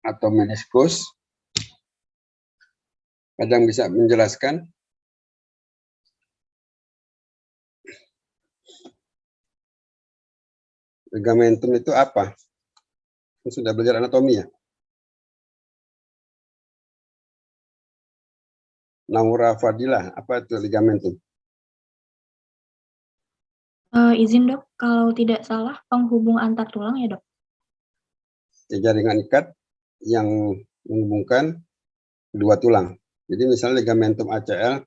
atau meniskus. Ada yang bisa menjelaskan? Ligamentum itu apa? Sudah belajar anatomi ya? Naura Fadilah, apa itu ligamentum? Izin dok, kalau tidak salah penghubung antar tulang ya dok? Jaringan ikat yang menghubungkan kedua tulang. Jadi misalnya ligamentum ACL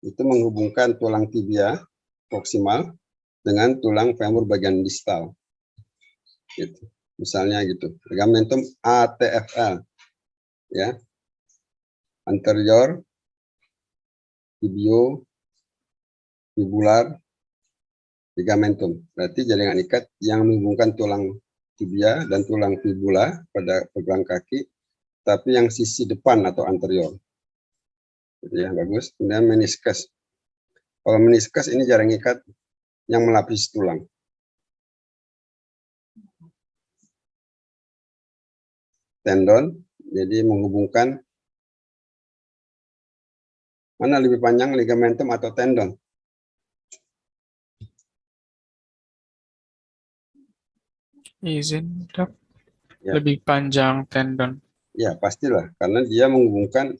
itu menghubungkan tulang tibia proksimal dengan tulang femur bagian distal. Gitu. Misalnya gitu. Ligamentum ATFL, ya, anterior tibio fibular ligamentum. Berarti jaringan ikat yang menghubungkan tulang tibia dan tulang fibula pada pergelangan kaki, tapi yang sisi depan atau anterior. Jadi ya bagus. Kemudian meniskus. Kalau meniskus ini jaringan ikat yang melapisi tulang. Tendon, jadi menghubungkan, mana lebih panjang, ligamentum atau tendon? Izin dok, Ya. lebih panjang tendon. Ya pastilah, karena dia menghubungkan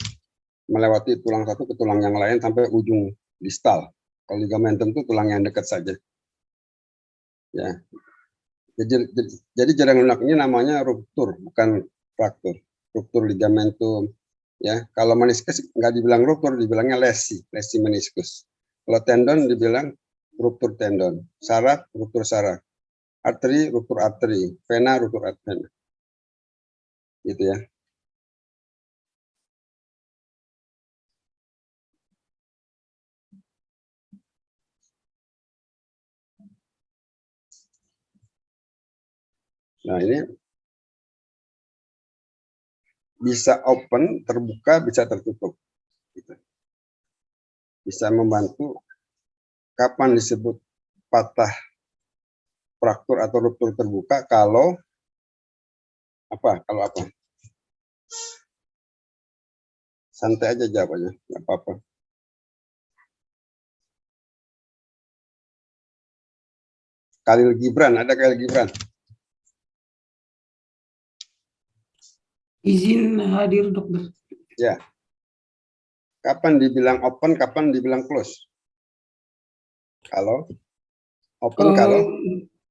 melewati tulang satu ke tulang yang lain sampai ujung distal. Kalau ligamentum itu tulang yang dekat saja. Ya. Jadi jaringan lunak ini namanya ruptur, bukan fraktur. Ruptur ligamentum. Ya, kalau meniskus nggak dibilang ruptur, dibilangnya lesi meniskus. Kalau tendon dibilang ruptur tendon, saraf ruptur saraf, arteri ruptur arteri, vena ruptur vena. Gitu ya. Nah, ini bisa open, terbuka, bisa tertutup. Gitu. Bisa membantu kapan disebut patah, fraktur atau ruptur terbuka kalau apa? Kalau apa? Santai aja jawabannya, nggak apa-apa. Khalil Gibran, ada Khalil Gibran. Izin hadir dokter. Ya. Kapan dibilang open, kapan dibilang close? Kalau open, kalau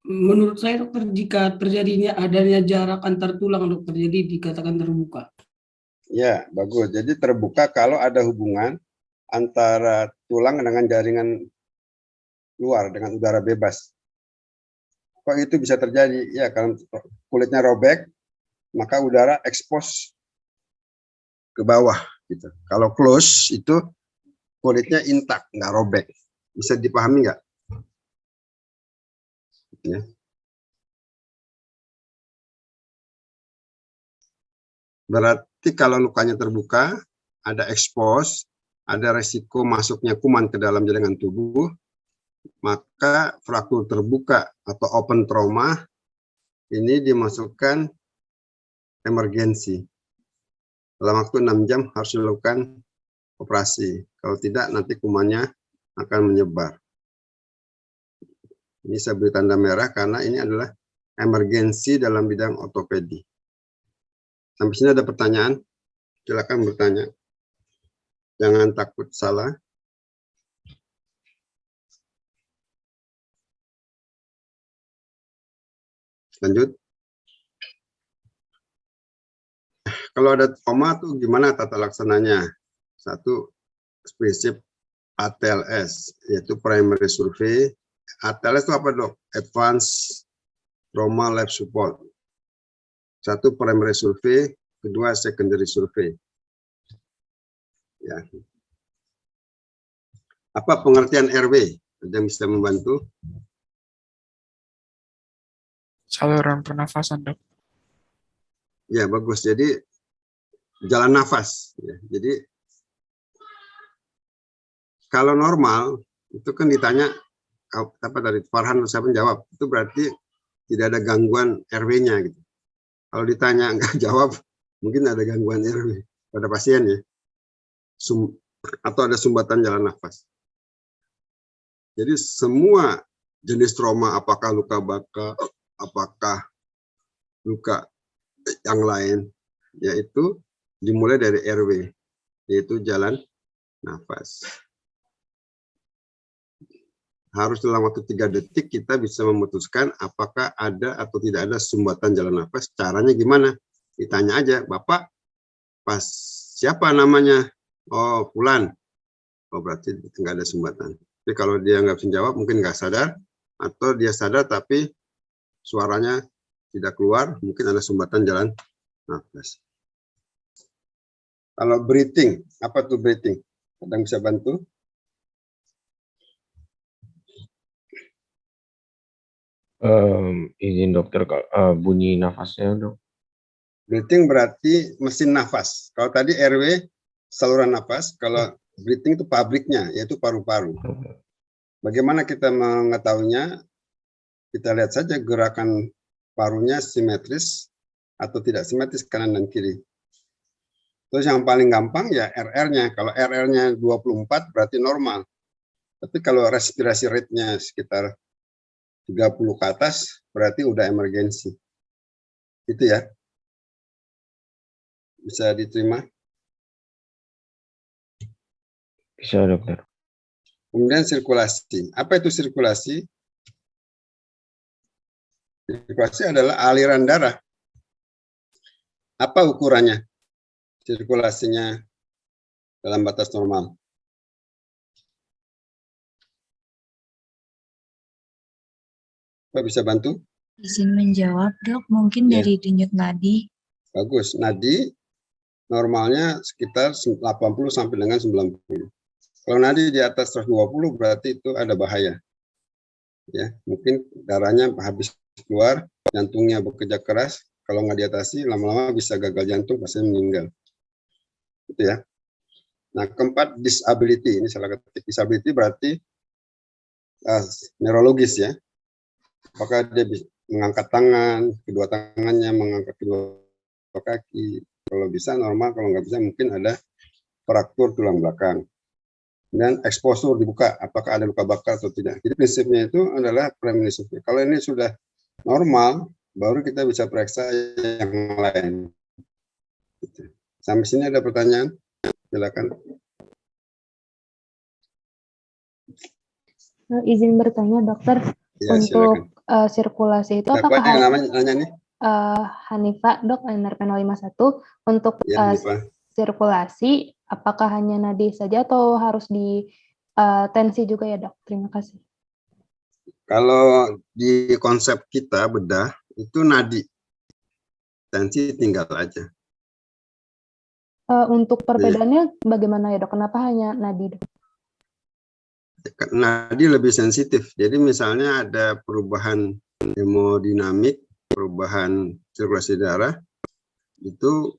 menurut saya dokter, jika terjadinya adanya jarak antar tulang dokter, jadi dikatakan terbuka. ya bagus. Jadi terbuka kalau ada hubungan antara tulang dengan jaringan luar, dengan udara bebas. Kok itu bisa terjadi? Ya, kalau kulitnya robek, maka udara ekspos ke bawah. Gitu. Kalau close itu kulitnya intak, nggak robek. Bisa dipahami nggak? Ya. Berarti kalau lukanya terbuka, ada ekspos, ada resiko masuknya kuman ke dalam jaringan tubuh, maka fraktur terbuka atau open trauma ini dimasukkan emergensi. Dalam waktu 6 jam harus dilakukan operasi. Kalau tidak, nanti kumannya akan menyebar. Ini saya beri tanda merah karena ini adalah emergensi dalam bidang ortopedi. Sampai sini ada pertanyaan? Silakan bertanya. Jangan takut salah. Lanjut. Kalau ada trauma tuh gimana tata laksananya? Satu, prinsip ATLS, yaitu primary survey. ATLS itu apa dok? Advanced Trauma Life Support. Satu, primary survey. Kedua, secondary survey. Ya. Apa pengertian RW? Ada yang bisa membantu? Saluran pernafasan dok. Ya bagus. Jadi jalan nafas. Ya. Jadi kalau normal itu kan ditanya apa dari Farhan, saya menjawab itu berarti tidak ada gangguan RW-nya gitu. Kalau ditanya nggak jawab, mungkin ada gangguan airway pada pasien ya. Atau ada sumbatan jalan nafas. Jadi semua jenis trauma, apakah luka bakar, apakah luka yang lain, yaitu dimulai dari airway, yaitu jalan nafas. Harus dalam waktu 3 detik kita bisa memutuskan apakah ada atau tidak ada sumbatan jalan nafas. Caranya gimana? Ditanya aja, Bapak, pas siapa namanya? Oh, Fulan. Oh, berarti nggak ada sumbatan. Tapi kalau dia nggak bisa jawab, mungkin nggak sadar, atau dia sadar tapi suaranya tidak keluar, mungkin ada sumbatan jalan nafas. Kalau breathing, apa tuh breathing? Ada yang bisa bantu? Izin dokter, bunyi nafasnya dok. Breathing berarti mesin nafas. Kalau tadi airway saluran nafas, kalau breathing itu pabriknya, yaitu paru-paru. Bagaimana kita mengetahuinya? Kita lihat saja gerakan parunya simetris atau tidak simetris kanan dan kiri. Terus yang paling gampang ya RR-nya. Kalau RR-nya 24 berarti normal. Tapi kalau respirasi rate-nya sekitar 30 ke atas berarti udah emergensi. Itu ya. Bisa diterima? Bisa dokter. Kemudian sirkulasi. Apa itu sirkulasi? Sirkulasi adalah aliran darah. Apa ukurannya? Sirkulasinya dalam batas normal. Apa bisa bantu? Izin menjawab, dok. Mungkin Ya. dari denyut nadi. Bagus. Nadi normalnya sekitar 80 sampai dengan 90. Kalau nadi di atas 120 berarti itu ada bahaya. Ya, mungkin darahnya habis keluar, jantungnya bekerja keras. Kalau nggak diatasi, lama-lama bisa gagal jantung, pasien meninggal. Itu ya. Nah, keempat, disability. Ini salah ketik. Disability berarti neurologis ya. Apakah dia bisa mengangkat tangan, kedua tangannya, mengangkat kedua kaki. Kalau bisa normal, kalau nggak bisa mungkin ada fraktur tulang belakang. Dan exposure dibuka, apakah ada luka bakar atau tidak. Jadi prinsipnya itu adalah premonition. Kalau ini sudah normal, baru kita bisa periksa yang lain. Sampai sini ada pertanyaan? Silakan. Izin bertanya dokter, Ya, untuk silakan. sirkulasi itu Siapa apakah yang namanya nanya nih? Hanifa dok, NRP 051 untuk Ya, Hanifa. sirkulasi apakah hanya nadi saja atau harus di tensi juga ya dok? Terima kasih. Kalau di konsep kita bedah itu nadi, tensi tinggal aja. Untuk perbedaannya bagaimana ya dok? Kenapa hanya nadi dok? Nadi lebih sensitif. Jadi misalnya ada perubahan hemodinamik, perubahan sirkulasi darah, itu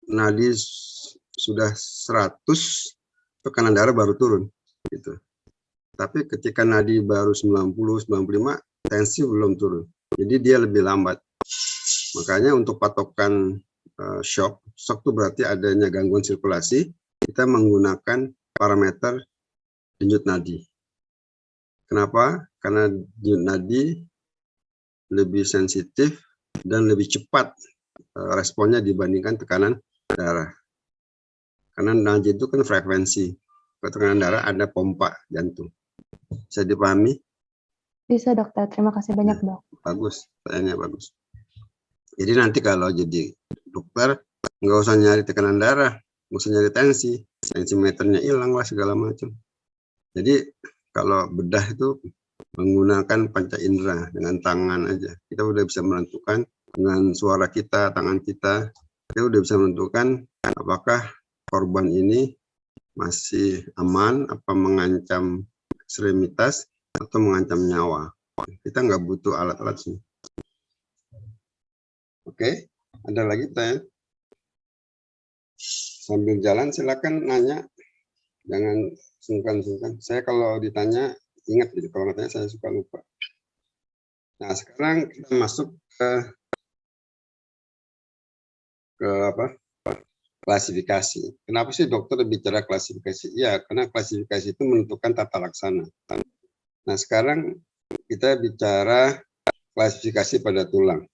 nadi sudah 100, tekanan darah baru turun. Gitu. Tapi ketika nadi baru 90, 95, tensi belum turun. Jadi dia lebih lambat. Makanya untuk patokan shock itu berarti adanya gangguan sirkulasi, kita menggunakan parameter denyut nadi. Kenapa? Karena denyut nadi lebih sensitif dan lebih cepat responnya dibandingkan tekanan darah. Karena nadi itu kan frekuensi. Kalau tekanan darah ada pompa jantung. Bisa dipahami? Bisa dokter, terima kasih banyak dok. Bagus, pertanyaannya bagus. Jadi nanti kalau jadi dokter, nggak usah nyari tekanan darah, nggak usah nyari tensi meternya hilang lah segala macam. Jadi kalau bedah itu menggunakan panca indera dengan tangan aja. Kita udah bisa menentukan dengan suara kita, tangan kita udah bisa menentukan apakah korban ini masih aman, apa mengancam ekstremitas atau mengancam nyawa. Kita nggak butuh alat-alat sih. Oke, ada lagi tanya? Sambil jalan silakan nanya, jangan sungkan-sungkan. Saya kalau ditanya ingat gitu, kalau nggak tanya saya suka lupa. Nah sekarang kita masuk ke klasifikasi. Kenapa sih dokter bicara klasifikasi? Ya, karena klasifikasi itu menentukan tata laksana. Nah, sekarang kita bicara klasifikasi pada tulang.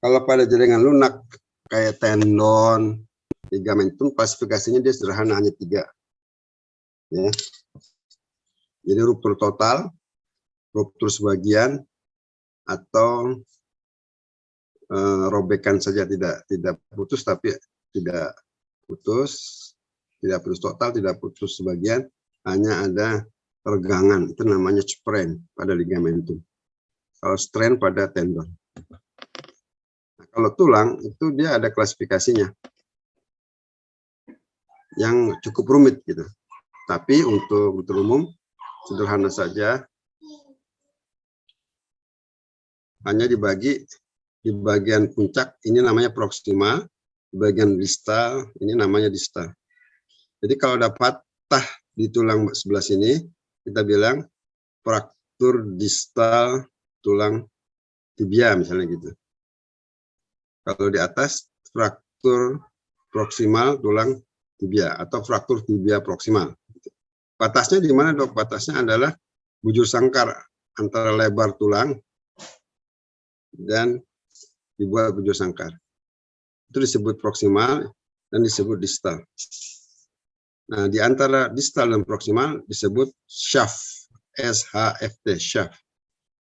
Kalau pada jaringan lunak kayak tendon, ligamentum, klasifikasinya dia sederhana, hanya 3. Ya. Jadi ruptur total, ruptur sebagian, atau robekan saja, tidak putus tapi tidak putus total, tidak putus sebagian, hanya ada regangan, itu namanya sprain pada ligamentum. Kalau strain pada tendon. Nah, kalau tulang itu dia ada klasifikasinya yang cukup rumit gitu. Tapi untuk umum sederhana saja, hanya dibagi di bagian puncak ini namanya proksimal, di bagian distal ini namanya distal. Jadi kalau ada patah di tulang sebelah sini, kita bilang fraktur distal tulang tibia misalnya gitu. Kalau di atas fraktur proksimal tulang tibia atau fraktur tibia proksimal. Batasnya di mana, Dok? Batasnya adalah bujur sangkar antara lebar tulang dan dibuat bujur sangkar. Itu disebut proksimal dan disebut distal. Nah, di antara distal dan proksimal disebut shaft, SHFT, shaft.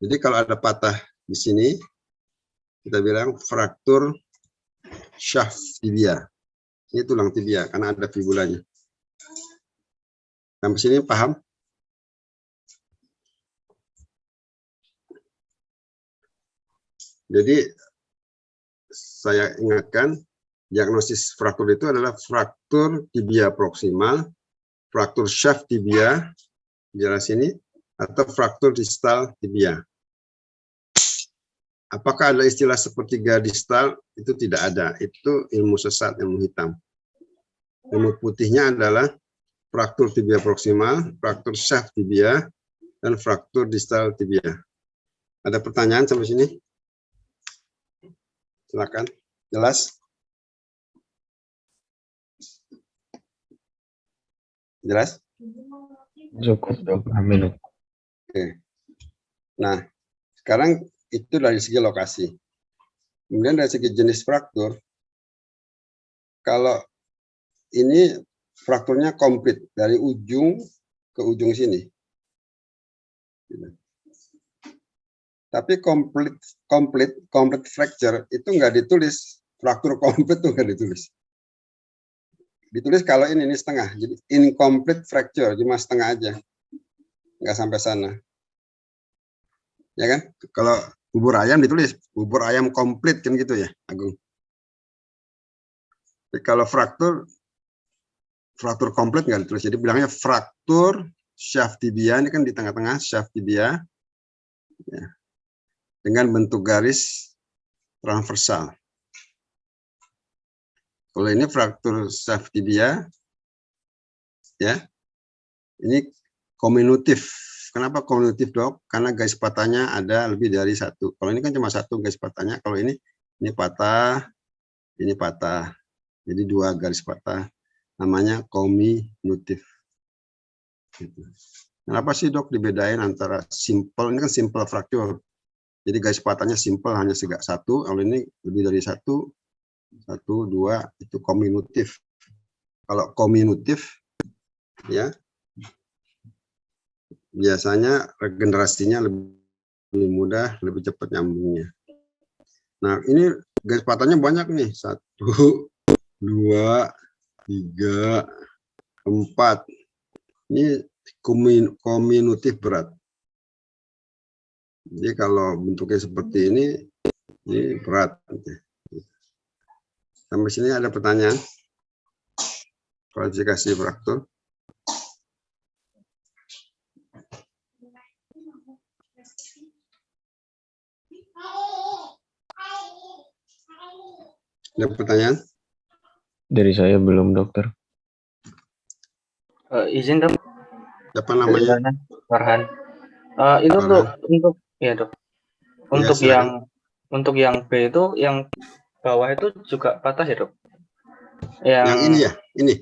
Jadi kalau ada patah di sini, kita bilang fraktur shaft tibia. Ini tulang tibia karena ada fibulanya. Sampai sini paham? Jadi saya ingatkan, diagnosis fraktur itu adalah fraktur tibia proksimal, fraktur shaft tibia, jelas ini, atau fraktur distal tibia. Apakah ada istilah sepertiga distal? Itu tidak ada. Itu ilmu sesat, ilmu hitam. Ilmu putihnya adalah fraktur tibia proksimal, fraktur shaft tibia, dan fraktur distal tibia. Ada pertanyaan sampai sini? Silakan. Jelas? Jelas? Cukup, Dok. Amin. Oke. Nah, sekarang itu dari segi lokasi. Kemudian dari segi jenis fraktur, kalau ini frakturnya komplit dari ujung ke ujung sini. Tapi complete fracture itu nggak ditulis. Fraktur komplit tuh nggak ditulis. Ditulis kalau ini setengah. Jadi incomplete fracture, cuma setengah aja. Nggak sampai sana. Ya kan? Kalau bubur ayam ditulis bubur ayam komplit kan gitu ya, Agung. Tapi kalau fraktur komplit nggak ditulis. Jadi bilangnya fraktur shaft tibia, ini kan di tengah-tengah shaft tibia. Ya. Dengan bentuk garis transversal. Kalau ini fraktur shaft tibia, ya, ini kominutif. Kenapa kominutif, Dok? Karena garis patahnya ada lebih dari 1. Kalau ini kan cuma 1 garis patahnya. Kalau ini patah, ini patah. Jadi 2 garis patah. Namanya kominutif. Gitu. Kenapa sih, Dok, dibedain antara simple? Ini kan simple fraktur. Jadi garis patahnya simple, hanya 1. Kalau ini lebih dari 1, 2, itu kominutif. Kalau kominutif, ya, biasanya regenerasinya lebih mudah, lebih cepat nyambungnya. Nah, ini garis patahnya banyak nih. 1, 2, 3, 4. Ini kominutif berat. Jadi kalau bentuknya seperti ini berat. Sampai sini ada pertanyaan? Klasifikasi fraktur. Ada pertanyaan? Dari saya belum, Dokter. Izin, Dok. Siapa namanya? Farhan. Itu untuk ya, Dok. Untuk Ya, untuk yang B itu, yang bawah itu juga patah ya, Dok? Yang ini ya, ini.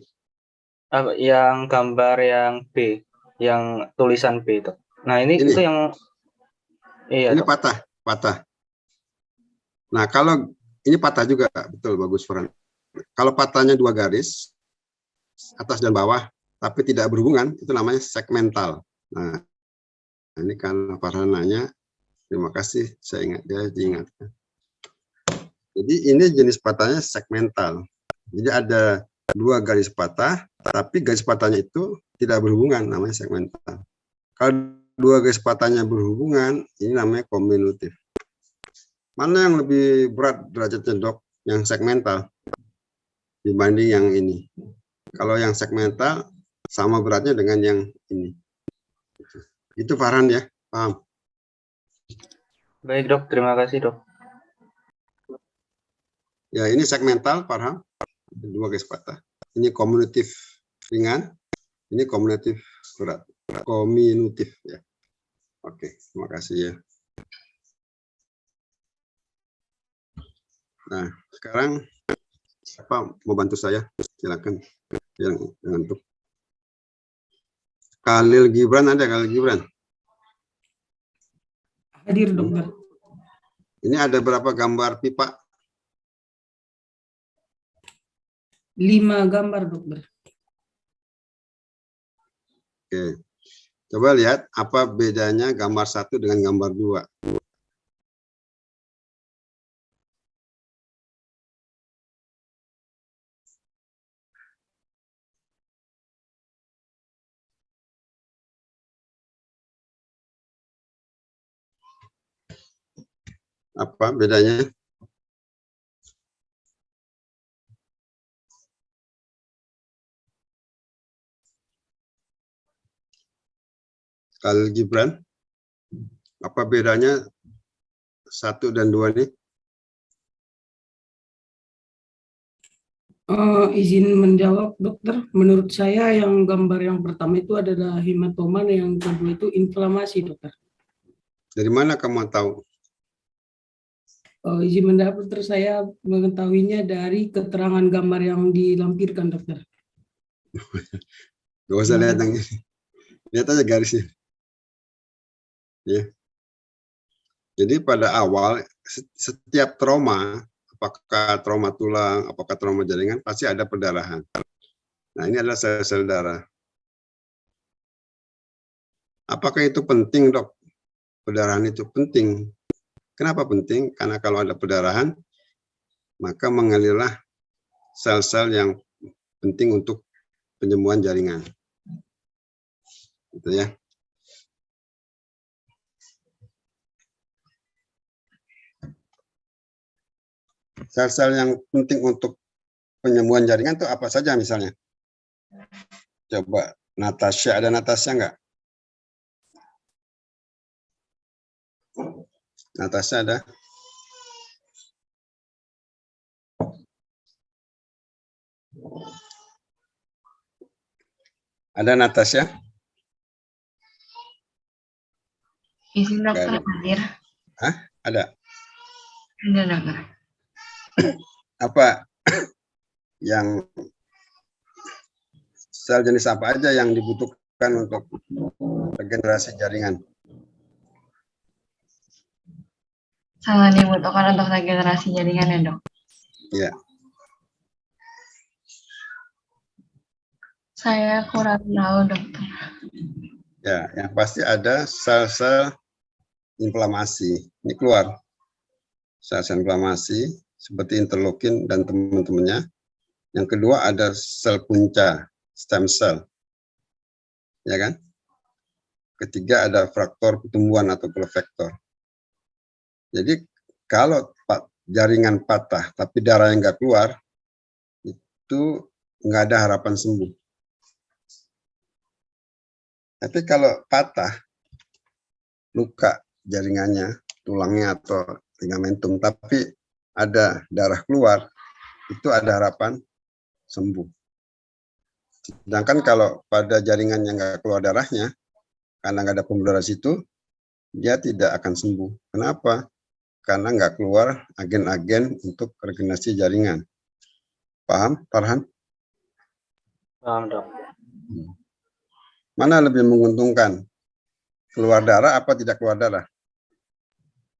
Yang gambar yang B, yang tulisan B itu. Nah, ini Ini. itu yang iya, Ini Dok. patah. Nah, kalau ini patah juga, betul, bagus Farhan. Kalau patahnya 2 garis, atas dan bawah, tapi tidak berhubungan, itu namanya segmental. Nah, ini karena Farhan nanya, terima kasih, saya ingat, dia diingatkan. Jadi ini jenis patahnya segmental. Jadi ada 2 garis patah, tapi garis patahnya itu tidak berhubungan, namanya segmental. Kalau 2 garis patahnya berhubungan, ini namanya kombinatif. Mana yang lebih berat derajatnya, Dok? Yang segmental dibanding yang ini. Kalau yang segmental sama beratnya dengan yang ini. Itu Farhan ya, paham? Baik, Dok. Terima kasih, Dok. Ya, ini segmental, paham? 2 garis patah. Ini kombinatif ringan, ini kombinatif berat. Kombinatif ya. Oke, terima kasih ya. Nah, sekarang siapa mau bantu saya? Silakan yang ngantuk. Khalil Gibran ada, Khalil Gibran? Hadir, Dokter. Ini ada berapa gambar pipa? 5 gambar, Dokter. Oke. Coba lihat apa bedanya gambar 1 dengan gambar 2. Apa bedanya? Khalil Gibran, apa bedanya 1 dan 2 nih? Izin menjawab, Dokter. Menurut saya yang gambar yang pertama itu adalah hematoma, yang kedua itu inflamasi, Dokter. Dari mana kamu tahu? Izin menjawab, Dokter. Saya mengetahuinya dari keterangan gambar yang dilampirkan, Dokter. Gak usah lihat yang ini. Lihat aja garisnya. Ya. Jadi pada awal setiap trauma, apakah trauma tulang, apakah trauma jaringan, pasti ada perdarahan. Nah, ini adalah sel-sel darah. Apakah itu penting, Dok? Perdarahan itu penting. Kenapa penting? Karena kalau ada perdarahan, maka mengalirlah sel-sel yang penting untuk penyembuhan jaringan. Gitu ya. Sel-sel yang penting untuk penyembuhan jaringan itu apa saja misalnya? Coba Natasha, ada Natasha nggak? Natasha ada? Ada Natasha? Izin Nggak dokter ada. hadir. Hah? Ada? Ada dokter. Apa yang sel jenis apa aja yang dibutuhkan untuk regenerasi jaringan? Sangat dibutuhkan untuk regenerasi jaringan ya dok. Ya, Saya kurang tahu dokter. ya, yang pasti ada sel-sel inflamasi. Ini keluar sel-sel inflamasi seperti interleukin dan teman-temannya. Yang kedua ada sel punca, stem cell, ya kan? Ketiga ada faktor pertumbuhan atau growth factor. Jadi kalau jaringan patah tapi darah yang nggak keluar, itu nggak ada harapan sembuh. Tapi kalau patah, luka jaringannya, tulangnya atau ligamentum, tapi ada darah keluar, itu ada harapan sembuh. Sedangkan kalau pada jaringan yang nggak keluar darahnya, karena nggak ada pembuluh darah situ, dia tidak akan sembuh. Kenapa? Karena nggak keluar agen-agen untuk regenerasi jaringan. Paham, Farhan? Paham, Dok. Mana lebih menguntungkan? Keluar darah apa tidak keluar darah?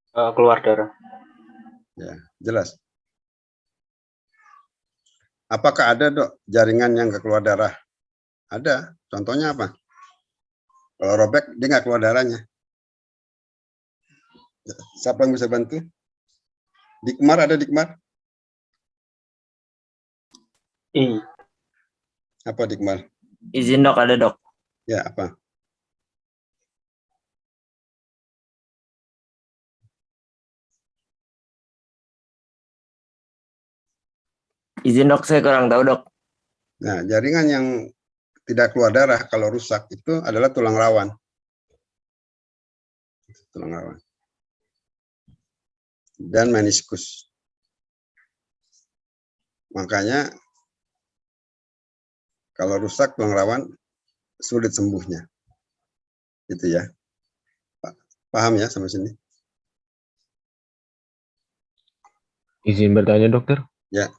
Keluar darah. Ya, jelas. Apakah ada, Dok, jaringan yang nggak keluar darah? Ada. Contohnya apa? Kalau robek, dia nggak keluar darahnya. Siapa yang bisa bantu? Dikmar, ada Dikmar? Apa Dikmar? Izin dok, ada dok. Ya, apa? Izin dok, saya kurang tahu dok. Nah, jaringan yang tidak keluar darah kalau rusak itu adalah tulang rawan. Tulang rawan. Dan meniskus. Makanya kalau rusak tulang rawan sulit sembuhnya. Gitu ya. Paham ya sampai sini? Izin bertanya dokter. Ya.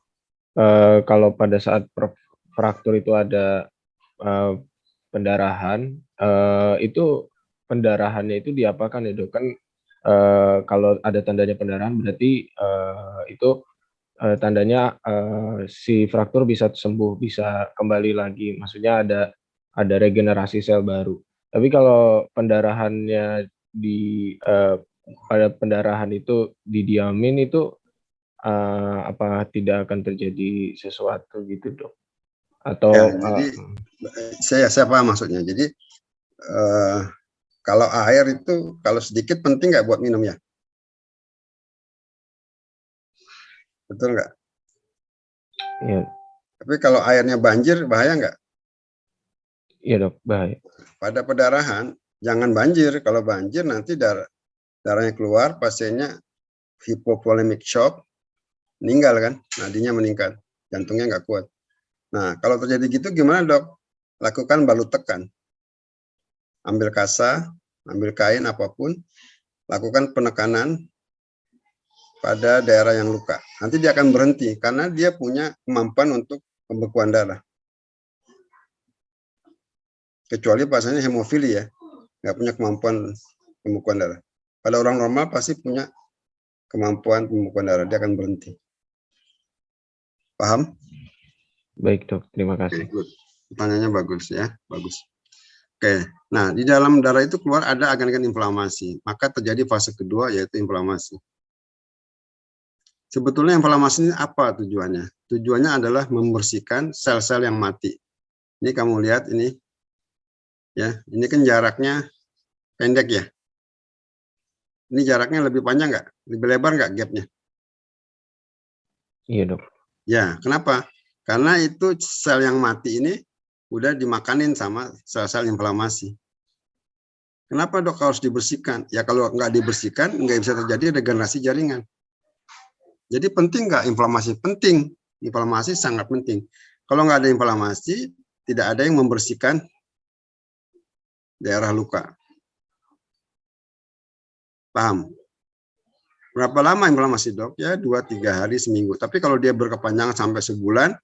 Kalau pada saat fraktur itu ada pendarahan, itu pendarahannya itu diapakan ya dok? Kan kalau ada tandanya pendarahan berarti itu tandanya si fraktur bisa sembuh, bisa kembali lagi. Maksudnya ada regenerasi sel baru. Tapi kalau pendarahannya pada pendarahan itu didiamin itu apa tidak akan terjadi sesuatu gitu dok? Atau Ya, jadi saya paham maksudnya. Jadi kalau air itu kalau sedikit penting nggak buat minum ya? Betul nggak? Iya. Tapi kalau airnya banjir bahaya nggak? Iya dok, bahaya. Pada pendarahan jangan banjir. Kalau banjir nanti darahnya keluar, pasiennya hypovolemic shock, meninggal kan, nadinya meningkat, jantungnya nggak kuat. Nah, kalau terjadi gitu gimana dok? Lakukan balut tekan. Ambil kasa, ambil kain apapun, lakukan penekanan pada daerah yang luka. Nanti dia akan berhenti karena dia punya kemampuan untuk pembekuan darah. Kecuali pasiennya hemofili ya, nggak punya kemampuan pembekuan darah. Pada orang normal pasti punya kemampuan pembekuan darah, dia akan berhenti. Paham? Baik dok, terima kasih. Good. Pertanyaannya bagus ya, bagus. Oke, nah di dalam darah itu keluar ada agen-agen inflamasi, maka terjadi fase kedua yaitu inflamasi. Sebetulnya inflamasi ini apa tujuannya? Tujuannya adalah membersihkan sel-sel yang mati. Ini kamu lihat ini, ya, ini kan jaraknya pendek ya. Ini jaraknya lebih panjang nggak? Lebih lebar nggak gapnya? Iya dok. Ya, kenapa? Karena itu sel yang mati ini udah dimakanin sama sel-sel inflamasi. Kenapa dok harus dibersihkan? Ya kalau nggak dibersihkan nggak bisa terjadi regenerasi jaringan. Jadi penting nggak inflamasi? Penting. Inflamasi sangat penting. Kalau nggak ada inflamasi, tidak ada yang membersihkan daerah luka. Paham? Berapa lama inflamasi dok? Ya 2-3 hari, seminggu. Tapi kalau dia berkepanjangan sampai sebulan,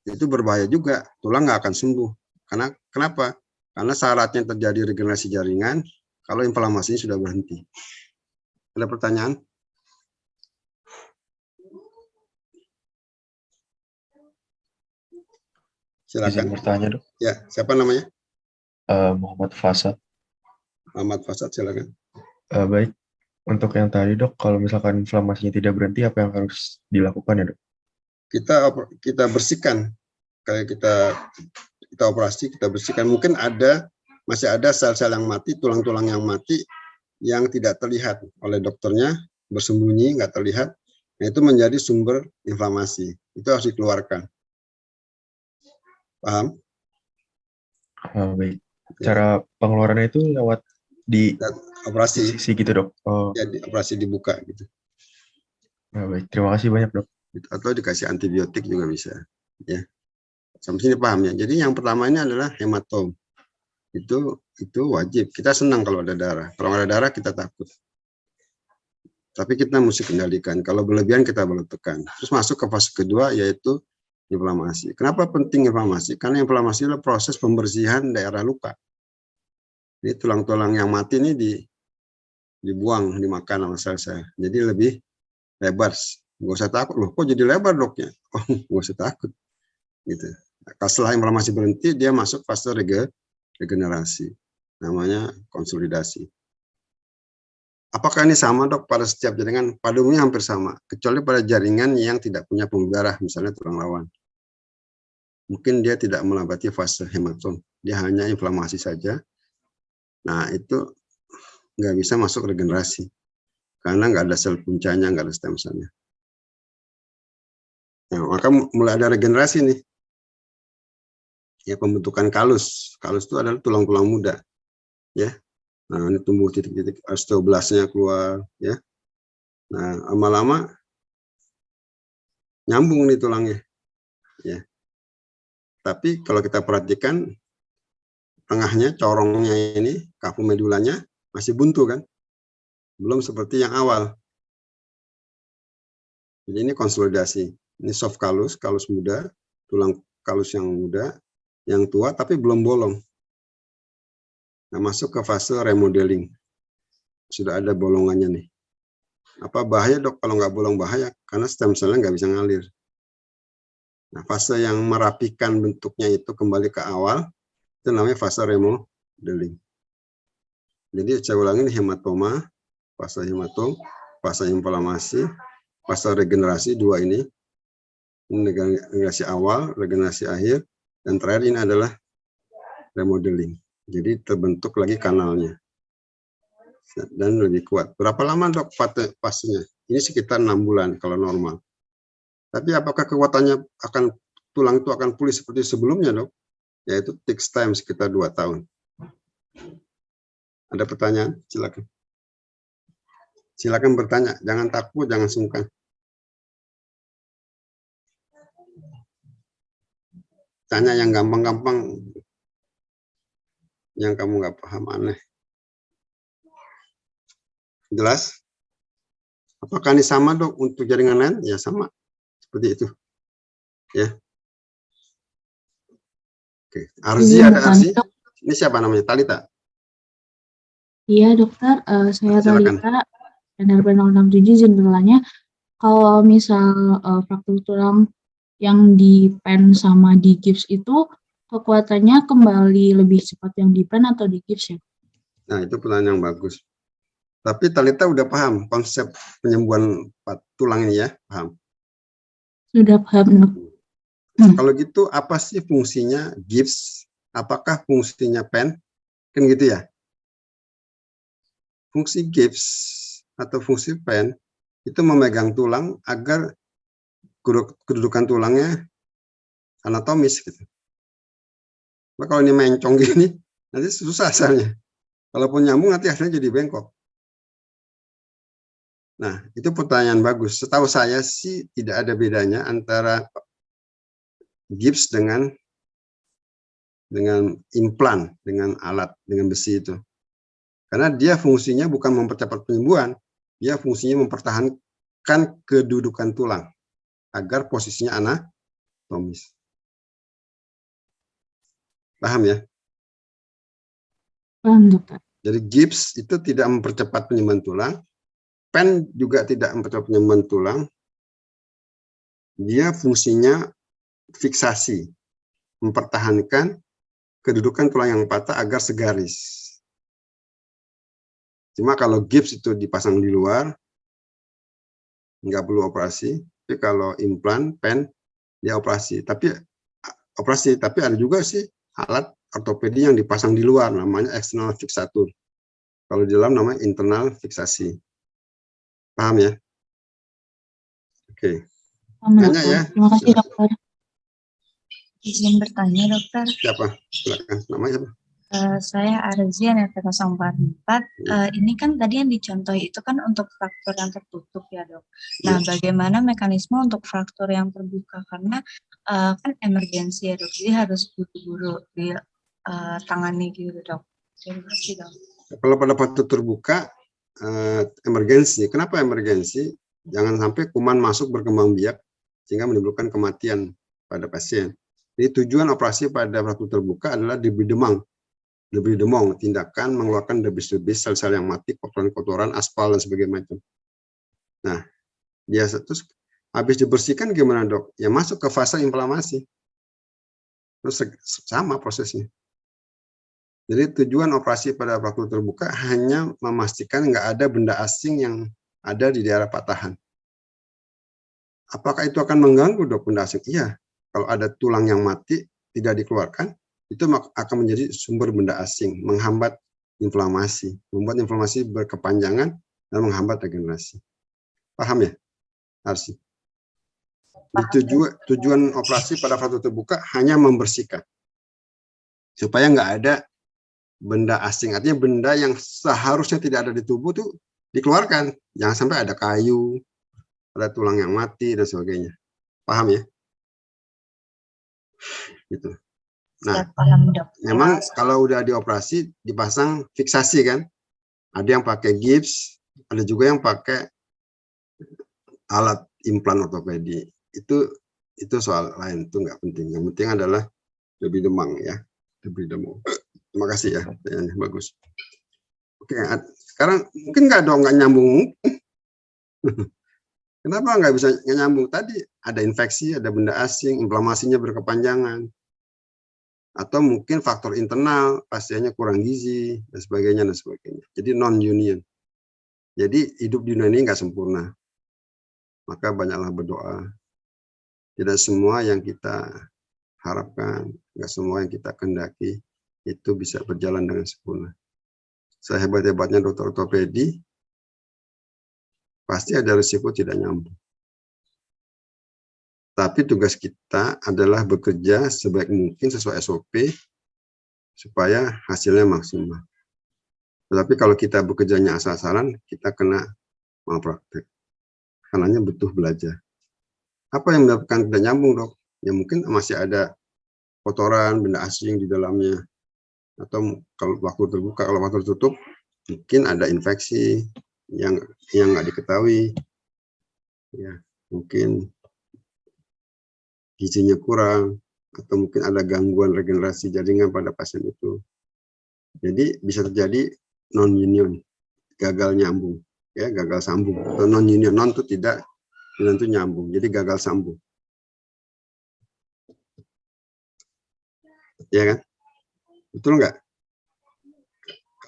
itu berbahaya juga. Tulang nggak akan sembuh. Karena kenapa? Karena syaratnya terjadi regenerasi jaringan kalau inflamasinya sudah berhenti. Ada pertanyaan? Silakan. Izin bertanya dok. Ya, siapa namanya? Muhammad Fasad. Muhammad Fasad, silakan. Baik, untuk yang tadi dok, kalau misalkan inflamasinya tidak berhenti, apa yang harus dilakukan ya dok? Kita bersihkan, kayak kita operasi, kita bersihkan. Mungkin masih ada sel-sel yang mati, tulang-tulang yang mati yang tidak terlihat oleh dokternya, bersembunyi, nggak terlihat. Nah, itu menjadi sumber inflamasi. Itu harus dikeluarkan. Paham? Baik. Cara pengeluarannya itu lewat di operasi sisi gitu dok. Ya, operasi dibuka gitu. Nah, baik, terima kasih banyak dok. Atau dikasih antibiotik juga bisa. Ya, sampai sini paham ya. Jadi yang pertama ini adalah hematom. Itu wajib. Kita senang kalau ada darah. Kalau nggak ada darah kita takut. Tapi kita mesti kendalikan. Kalau berlebihan kita balut tekan. Terus masuk ke fase kedua yaitu inflamasi. Kenapa penting inflamasi? Karena inflamasi adalah proses pembersihan daerah luka. Ini tulang-tulang yang mati ini dibuang, dimakan sama sel-sel. Jadi lebih lebar. Nggak usah takut, loh kok jadi lebar doknya? Oh, nggak usah takut. Gitu. Setelah inflamasi berhenti, dia masuk fase regenerasi. Namanya konsolidasi. Apakah ini sama dok pada setiap jaringan? Pada umumnya hampir sama, kecuali pada jaringan yang tidak punya pembuluh darah, misalnya tulang rawan. Mungkin dia tidak melewati fase hematom, dia hanya inflamasi saja. Nah itu nggak bisa masuk regenerasi, karena nggak ada sel puncanya, nggak ada stem cell-nya. Nah, maka mulai ada regenerasi nih. Ya, pembentukan kalus. Kalus itu adalah tulang-tulang muda. Ya. Nah, ini tumbuh titik-titik osteoblastnya keluar, ya. Nah, lama-lama nyambung nih tulangnya. Ya. Tapi kalau kita perhatikan tengahnya, corongnya ini, kapu medulanya masih buntu kan? Belum seperti yang awal. Jadi ini konsolidasi. Ini soft kalus, kalus muda, tulang kalus yang muda, yang tua tapi belum bolong. Nah, masuk ke fase remodeling. Sudah ada bolongannya nih. Apa bahaya dok? Kalau nggak bolong bahaya, karena stem cell-nya nggak bisa ngalir. Nah, fase yang merapikan bentuknya itu kembali ke awal, itu namanya fase remodeling. Jadi saya ulangi, hematoma, fase hematom, fase inflamasi, fase regenerasi, dua ini. Ini regenerasi awal, regenerasi akhir, dan terakhir ini adalah remodeling. Jadi terbentuk lagi kanalnya dan lebih kuat. Berapa lama dok fasenya? Ini sekitar 6 bulan kalau normal. Tapi apakah kekuatannya tulang itu akan pulih seperti sebelumnya dok? Yaitu takes time sekitar 2 tahun. Ada pertanyaan? Silakan. Silakan bertanya. Jangan takut, jangan sungkan. Tanya yang gampang-gampang. Yang kamu nggak paham, aneh. Jelas? Apakah ini sama dok untuk jaringan lain? Ya sama, seperti itu. Ya. Oke. Arzi, ada Arzi? Ini siapa namanya? Talita? Iya dokter, saya Silakan. Talita, NRP 067 izin bertanya, kalau misal fraktur tulang yang di pen sama di gips itu kekuatannya kembali lebih cepat yang di pen atau di gips ya? Nah, itu pertanyaan yang bagus. Tapi Talita udah paham konsep penyembuhan tulang ini ya? Paham? Sudah paham dok. Kalau gitu apa sih fungsinya gips? Apakah fungsinya pen? Kan gitu ya? Fungsi gips atau fungsi pen itu memegang tulang agar kedudukan tulangnya anatomis gitu. Nah, kalau ini mencong gini, nanti susah asalnya. Kalaupun nyambung nanti hasilnya jadi bengkok. Nah, itu pertanyaan bagus. Setahu saya sih tidak ada bedanya antara gips dengan implan, dengan alat, dengan besi itu. Karena dia fungsinya bukan mempercepat penyembuhan, dia fungsinya mempertahankan kedudukan tulang agar posisinya anatomis. Paham ya? Paham dokter. Jadi gips itu tidak mempercepat penyembuhan tulang, pen juga tidak mempercepat penyembuhan tulang. Dia fungsinya fiksasi, mempertahankan kedudukan tulang yang patah agar segaris. Cuma kalau gips itu dipasang di luar, nggak perlu operasi. Tapi kalau implan, pen, dia operasi. Tapi ada juga sih alat ortopedi yang dipasang di luar, namanya external fixatur. Kalau di dalam namanya internal fiksasi. Paham ya? Oke. Tanya ya. Terima kasih dokter. Izin bertanya dokter. Siapa? Silakan. Namanya siapa? Saya Arzi, NRP 044. Ini kan tadi yang dicontohi itu kan untuk fraktur yang tertutup ya dok. Nah, bagaimana mekanisme untuk fraktur yang terbuka? Karena kan emergensi ya dok, jadi harus buru-buru ditangani gitu dok. Terima kasih dok. Kalau pada fraktur terbuka, emergensi. Kenapa emergensi? Jangan sampai kuman masuk berkembang biak sehingga menimbulkan kematian pada pasien. Jadi tujuan operasi pada fraktur terbuka adalah debris demong, tindakan mengeluarkan debris-debris sel-sel yang mati, kotoran-kotoran, aspal dan sebagainya macam. Nah, biasa terus habis dibersihkan gimana dok? Ya masuk ke fase inflamasi. Terus sama prosesnya. Jadi tujuan operasi pada fraktur terbuka hanya memastikan nggak ada benda asing yang ada di daerah patahan. Apakah itu akan mengganggu dok benda asing? Iya. Kalau ada tulang yang mati tidak dikeluarkan, itu akan menjadi sumber benda asing, menghambat inflamasi, membuat inflamasi berkepanjangan dan menghambat regenerasi. Paham ya, Arsi? Tujuan operasi pada fraktur terbuka hanya membersihkan, supaya nggak ada benda asing, artinya benda yang seharusnya tidak ada di tubuh tuh dikeluarkan, jangan sampai ada kayu, ada tulang yang mati dan sebagainya. Paham ya? Gitu. Nah, paham, Dok. memang kalau udah dioperasi dipasang fiksasi kan, ada yang pakai gips, ada juga yang pakai alat implan ortopedi. Itu soal lain, itu nggak penting. Yang penting adalah debris demang ya, debris demang. Terima kasih ya, bagus. Oke, sekarang mungkin nggak nyambung. Kenapa nggak bisa nyambung? Tadi ada infeksi, ada benda asing, inflamasinya berkepanjangan. Atau mungkin faktor internal, pasiennya kurang gizi, dan sebagainya. Jadi non-union. Jadi hidup di dunia ini nggak sempurna. Maka banyaklah berdoa. Tidak semua yang kita harapkan, nggak semua yang kita kehendaki, itu bisa berjalan dengan sempurna. Sehebat-hebatnya dokter ortopedi, pasti ada risiko tidak nyambung. Tapi tugas kita adalah bekerja sebaik mungkin sesuai SOP supaya hasilnya maksimal. Tetapi kalau kita bekerjanya asal-asalan, kita kena malpraktek. Karenanya butuh belajar. Apa yang menyebabkan tidak nyambung, dok? Ya mungkin masih ada kotoran, benda asing di dalamnya. Atau kalau waktu terbuka, kalau waktu tertutup, mungkin ada infeksi yang nggak diketahui. Ya, mungkin gizinya kurang, atau mungkin ada gangguan regenerasi jaringan pada pasien itu. Jadi bisa terjadi non-union, gagal nyambung, ya gagal sambung. Atau non-union, non itu tidak, union itu nyambung, jadi gagal sambung. Ya kan? Betul nggak?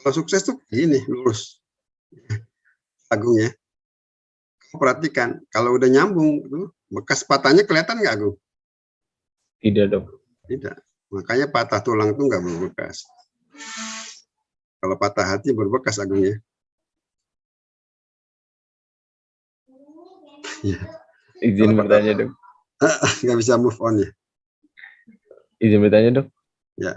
Kalau sukses tuh gini, lurus. Agung ya. Perhatikan, kalau udah nyambung, bekas patahnya kelihatan nggak, Agung? Tidak, dok. Tidak. Makanya patah tulang itu nggak berbekas. Kalau patah hati berbekas, Agung ya. Ya. Izin bertanya, dok. Nggak bisa move on ya. Izin bertanya, dok. Ya.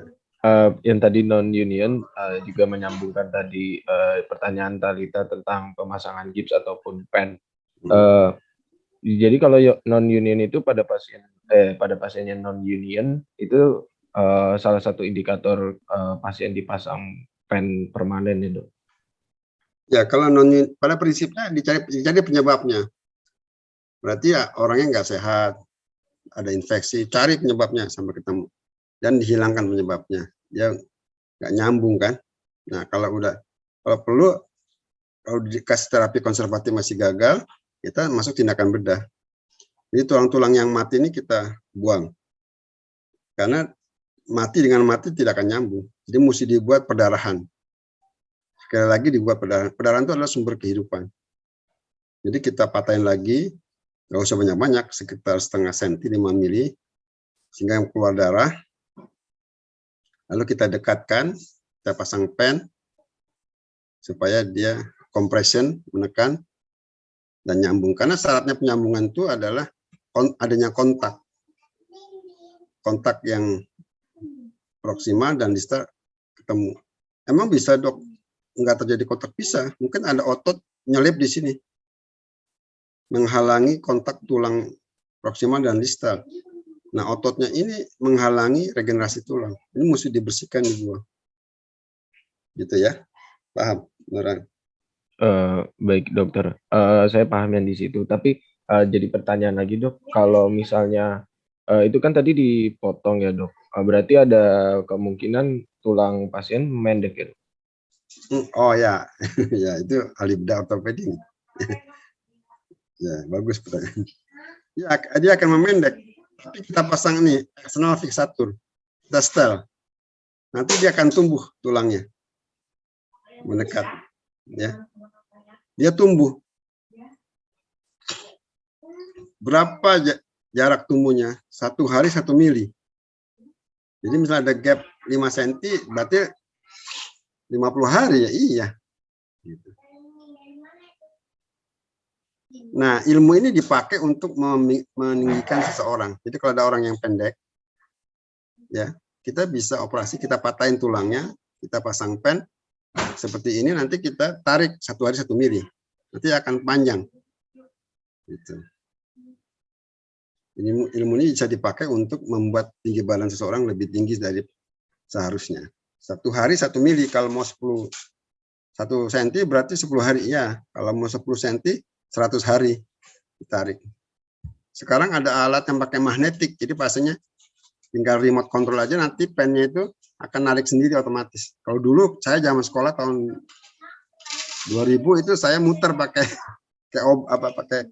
Yang tadi non-union juga menyambungkan tadi pertanyaan Talita tentang pemasangan gips ataupun pen. Jadi kalau non-union itu pada pasien yang non-union itu salah satu indikator pasien dipasang pen permanen ya, dok. Ya, kalau non-union pada prinsipnya dicari penyebabnya. Berarti ya orangnya nggak sehat, ada infeksi, cari penyebabnya sampai ketemu dan dihilangkan penyebabnya. Dia nggak nyambung kan. Nah, kalau perlu kalau dikasih terapi konservatif masih gagal, kita masuk tindakan bedah. Jadi tulang-tulang yang mati ini kita buang. Karena mati dengan mati tidak akan nyambung. Jadi mesti dibuat perdarahan. Sekali lagi dibuat perdarahan. Perdarahan itu adalah sumber kehidupan. Jadi kita patahin lagi, nggak usah banyak-banyak, sekitar setengah senti, 5 mili, sehingga keluar darah. Lalu kita dekatkan, kita pasang pen, supaya dia compression, menekan, dan nyambung. Karena syaratnya penyambungan itu adalah adanya kontak. Kontak yang proksimal dan distal ketemu. Emang bisa, dok, nggak terjadi kontak pisah. Mungkin ada otot nyelip di sini. Menghalangi kontak tulang proksimal dan distal. Nah, ototnya ini menghalangi regenerasi tulang. Ini mesti dibersihkan, dibuang. Gitu ya. Paham, beneran? Baik, dokter. Saya paham yang di situ. Tapi jadi pertanyaan lagi, dok. Kalau misalnya itu kan tadi dipotong ya dok. Berarti ada kemungkinan tulang pasien memendek ya dok? Oh ya, ya itu alibda ortopedik. Ya bagus pertanyaan. Ya dia akan memendek. Tapi kita pasang nih eksternal fixatur, kita setel. Nanti dia akan tumbuh tulangnya, mendekat. Ya, dia tumbuh. Berapa jarak tumbuhnya? 1 hari 1 mili. Jadi misalnya ada gap 5 cm, berarti 50 hari ya iya. Gitu. Nah, ilmu ini dipakai untuk meninggikan seseorang. Jadi kalau ada orang yang pendek, ya kita bisa operasi, kita patahin tulangnya, kita pasang pen seperti ini, nanti kita tarik 1 hari 1 mili, nanti akan panjang. Gitu. Ilmu ini bisa dipakai untuk membuat tinggi badan seseorang lebih tinggi dari seharusnya. 1 hari 1 mili, kalau mau 1 cm berarti 10 hari ya. Kalau mau 10 cm 100 hari ditarik. Sekarang ada alat yang pakai magnetik, jadi pasiennya tinggal remote control aja, nanti pennya itu akan narik sendiri otomatis. Kalau dulu saya zaman sekolah tahun 2000 itu saya muter pakai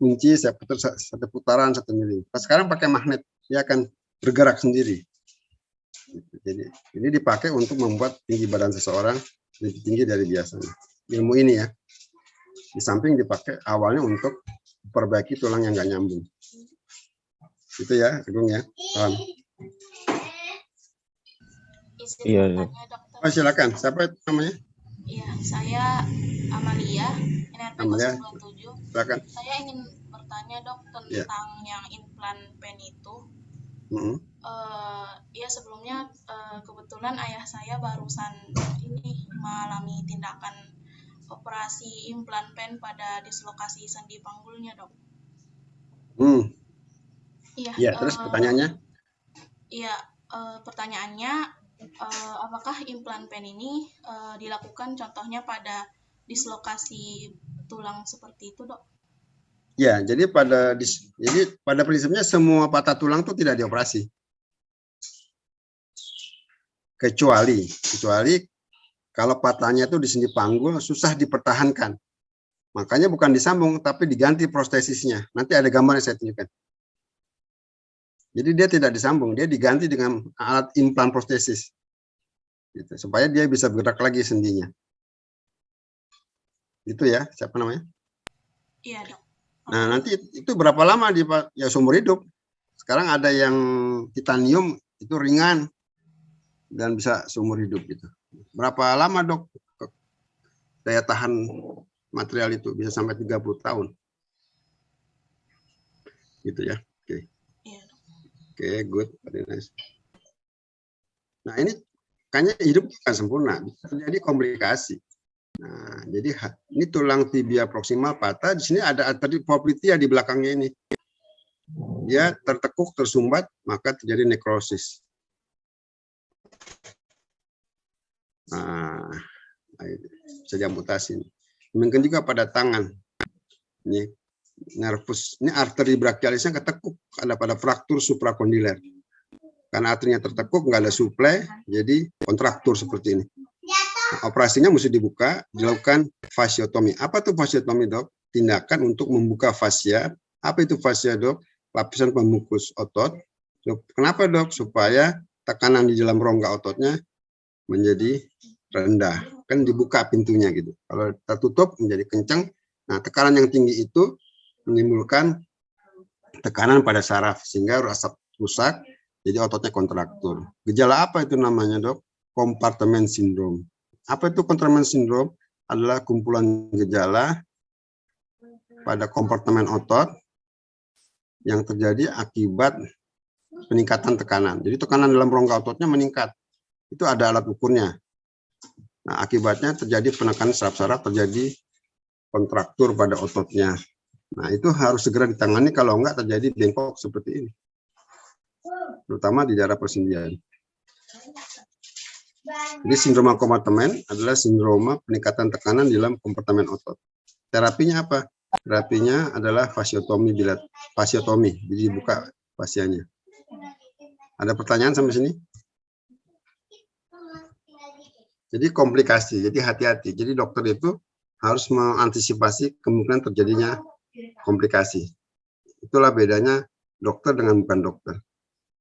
kunci, saya putar 1 putaran 1 mili. Nah, sekarang pakai magnet, dia akan bergerak sendiri. Jadi ini dipakai untuk membuat tinggi badan seseorang lebih tinggi dari biasanya. Ilmu ini ya. Di samping dipakai awalnya untuk memperbaiki tulang yang nggak nyambung. Itu ya, Agung ya. Paham? Iya. Oh, silakan. Siapa namanya? Iya, saya Amalia, NRP Amalia. 027. Silakan. Saya ingin bertanya dok tentang yang implan pen itu. Ya sebelumnya kebetulan ayah saya barusan ini mengalami tindakan operasi implan pen pada dislokasi sendi panggulnya dok. Iya. Ya, terus pertanyaannya? Iya, pertanyaannya apakah implan pen ini dilakukan contohnya pada dislokasi tulang seperti itu dok? Ya, jadi pada prinsipnya semua patah tulang itu tidak dioperasi. Kecuali kalau patahnya itu di sendi panggul susah dipertahankan. Makanya bukan disambung tapi diganti prostesisnya. Nanti ada gambar yang saya tunjukkan. Jadi dia tidak disambung, dia diganti dengan alat implan prostesis. Gitu, supaya dia bisa bergerak lagi sendinya. Itu ya, siapa namanya? Iya dok. Nah, nanti itu berapa lama ya seumur hidup. Sekarang ada yang titanium itu ringan dan bisa seumur hidup gitu. Berapa lama dok daya tahan material itu? Bisa sampai 30 tahun. Gitu ya. Oke. Oke, good. Nice. Nah, ini kayaknya hidup bukan sempurna, bisa terjadi komplikasi. Nah, jadi ini tulang tibia proksimal patah. Di sini ada arteri poplitea di belakangnya ini. Dia tertekuk, tersumbat, maka terjadi nekrosis. Nah, bisa diamputasi. Mungkin juga pada tangan. Ini nervus, ini arteri brachialisnya ketekuk, ada pada fraktur suprakondiler. Karena arterinya tertekuk, nggak ada suplai, jadi kontraktur seperti ini. Nah, operasinya mesti dibuka, dilakukan fasiotomi. Apa tuh fasiotomi dok? Tindakan untuk membuka fascia. Apa itu fascia dok? Lapisan pembungkus otot. Kenapa dok? Supaya tekanan di dalam rongga ototnya menjadi rendah. Kan dibuka pintunya gitu. Kalau tertutup menjadi kencang. Nah, tekanan yang tinggi itu menimbulkan tekanan pada saraf sehingga rasa rusak, jadi ototnya kontraktur. Gejala apa itu namanya dok? Kompartemen sindrom. Apa itu kompartemen sindrom? Adalah kumpulan gejala pada kompartemen otot yang terjadi akibat peningkatan tekanan. Jadi tekanan dalam rongga ototnya meningkat. Itu ada alat ukurnya. Nah, akibatnya terjadi penekanan saraf-saraf, terjadi kontraktur pada ototnya. Nah, itu harus segera ditangani, kalau enggak terjadi bengkok seperti ini. Terutama di daerah persendian. Jadi sindroma kompartemen adalah sindroma peningkatan tekanan di dalam kompartemen otot. Terapinya apa? Terapinya adalah fasiotomi, jadi dibuka fascianya. Ada pertanyaan sampai sini? Jadi komplikasi, jadi hati-hati. Jadi dokter itu harus mengantisipasi kemungkinan terjadinya komplikasi. Itulah bedanya dokter dengan bukan dokter.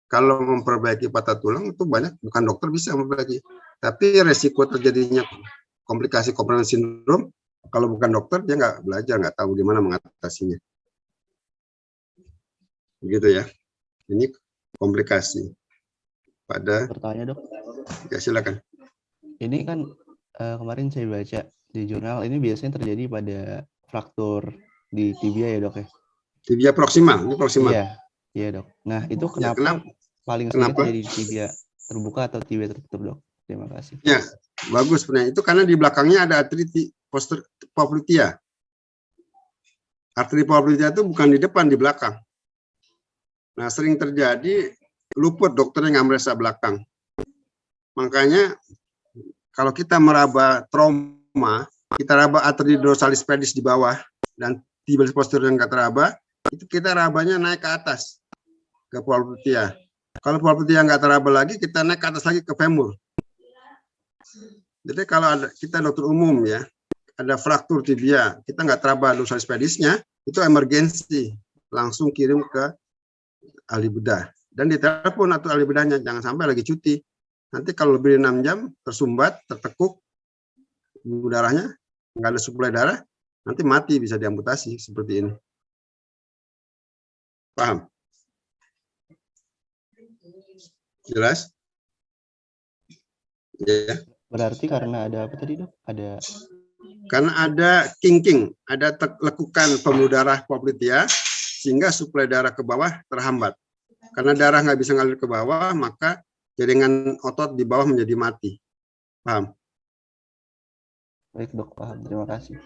Kalau memperbaiki patah tulang itu banyak, bukan dokter bisa memperbaiki. Tapi resiko terjadinya komplikasi Cochrane syndrome, kalau bukan dokter dia nggak belajar, nggak tahu gimana mengatasinya. Begitu ya. Ini komplikasi pada. Bertanya dok. Ya silakan. Ini kan kemarin saya baca di jurnal ini biasanya terjadi pada fraktur di tibia ya dok ya. Tibia proksimal, ini proksimal. Iya, iya dok. Nah itu kenapa paling sering terjadi di tibia terbuka atau tibia tertutup dok? Terima kasih. Ya, bagus sebenarnya. Itu karena di belakangnya ada arteri popliteal. Arteri popliteal itu bukan di depan, di belakang. Nah, sering terjadi luput dokternya nggak merasa belakang. Makanya kalau kita meraba trauma, kita raba arteri dorsalis pedis di bawah dan tibialis posterior yang nggak teraba, itu kita rabanya naik ke atas ke popliteal. Kalau popliteal nggak teraba lagi, kita naik ke atas lagi ke femur. Jadi kalau ada, kita dokter umum ya, ada fraktur tibia, kita nggak teraba dorsalis pedisnya, itu emergensi, langsung kirim ke ahli bedah. Dan ditelepon atau ahli bedahnya, jangan sampai lagi cuti. Nanti kalau lebih dari 6 jam, tersumbat, tertekuk, darahnya, nggak ada suplai darah, nanti mati, bisa diamputasi, seperti ini. Paham? Jelas? Ya. Berarti karena ada apa tadi dok? Ada karena ada kinking, ada lekukan pembuluh darah popliteal sehingga suplai darah ke bawah terhambat. Karena darah nggak bisa ngalir ke bawah, maka jaringan otot di bawah menjadi mati. Paham? Baik dok, paham. Terima kasih.